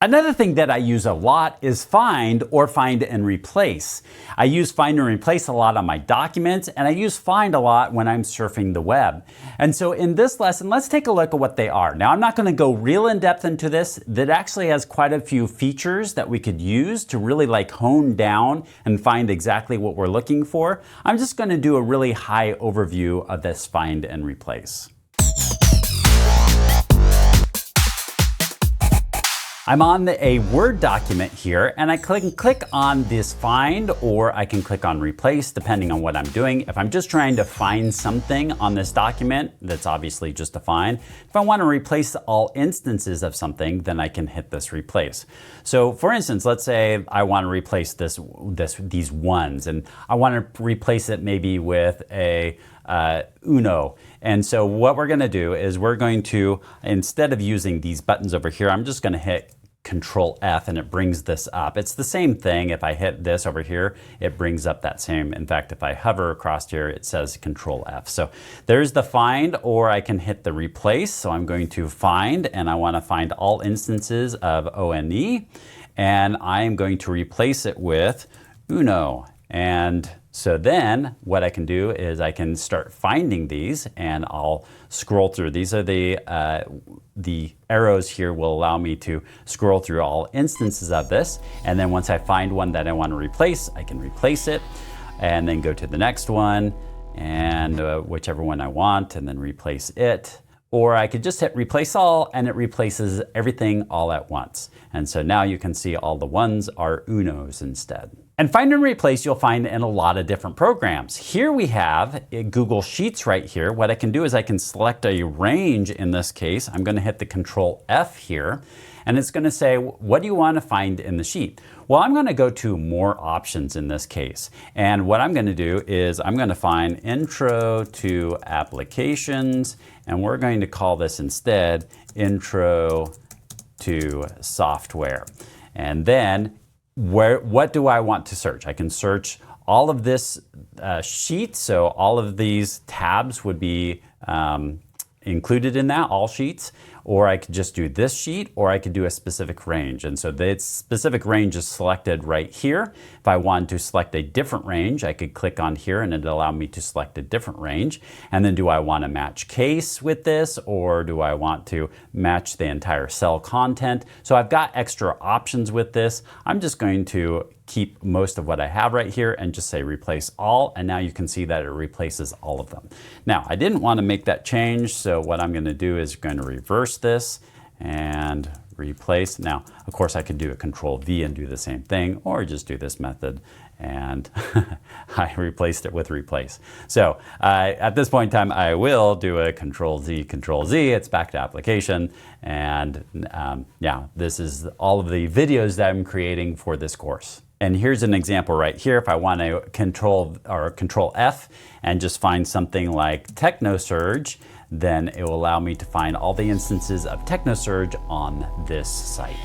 Another thing that I use a lot is find or find and replace. I use find and replace a lot on my documents, and I use find a lot when I'm surfing the web. And so in this lesson, let's take a look at what they are. Now, I'm not going to go real in depth into this. That actually has quite a few features that we could use to really hone down and find exactly what we're looking for. I'm just going to do a really high overview of this find and replace. I'm on a Word document here, and I can click on this find, or I can click on replace depending on what I'm doing. If I'm just trying to find something on this document, that's obviously just a find. If I want to replace all instances of something, then I can hit this replace. So for instance, let's say I want to replace these ones, and I want to replace it maybe with a Uno. And so what we're going to do is we're going to, instead of using these buttons over here, I'm just going to hit Control F and it brings this up. It's the same thing. If I hit this over here, it brings up that same. In fact, if I hover across here, it says Control F. So there's the find, or I can hit the replace. So I'm going to find, and I want to find all instances of ONE, and I am going to replace it with Uno. And so then what I can do is I can start finding these, and I'll scroll through. These are the arrows here will allow me to scroll through all instances of this. And then once I find one that I want to replace, I can replace it and then go to the next one, and whichever one I want, and then replace it. Or I could just hit replace all, and it replaces everything all at once. And so now you can see all the ones are Unos instead. And find and replace you'll find in a lot of different programs. Here we have Google Sheets right here. What I can do is I can select a range. In this case, I'm going to hit the Control F here, and it's going to say, what do you want to find in the sheet? Well, I'm going to go to more options in this case. And what I'm going to do is I'm going to find Intro to Applications, and we're going to call this instead Intro to Software. And then what do I want to search? I can search all of this sheet, so all of these tabs would be included in that, all sheets, or I could just do this sheet, or I could do a specific range. And so the specific range is selected right here. If I wanted to select a different range, I could click on here and it'd allow me to select a different range. And then do I want to match case with this, or do I want to match the entire cell content? So I've got extra options with this. I'm just going to keep most of what I have right here and just say replace all, and now you can see that it replaces all of them. Now, I didn't want to make that change, so what I'm going to do is going to reverse this and replace. Now, of course, I could do a Control V and do the same thing, or just do this method, and I replaced it with replace. So at this point in time, I will do a Control Z, it's back to application, and yeah, this is all of the videos that I'm creating for this course. And here's an example right here. If I want to Control F and just find something like TechKnowSurge, then it will allow me to find all the instances of TechKnowSurge on this site.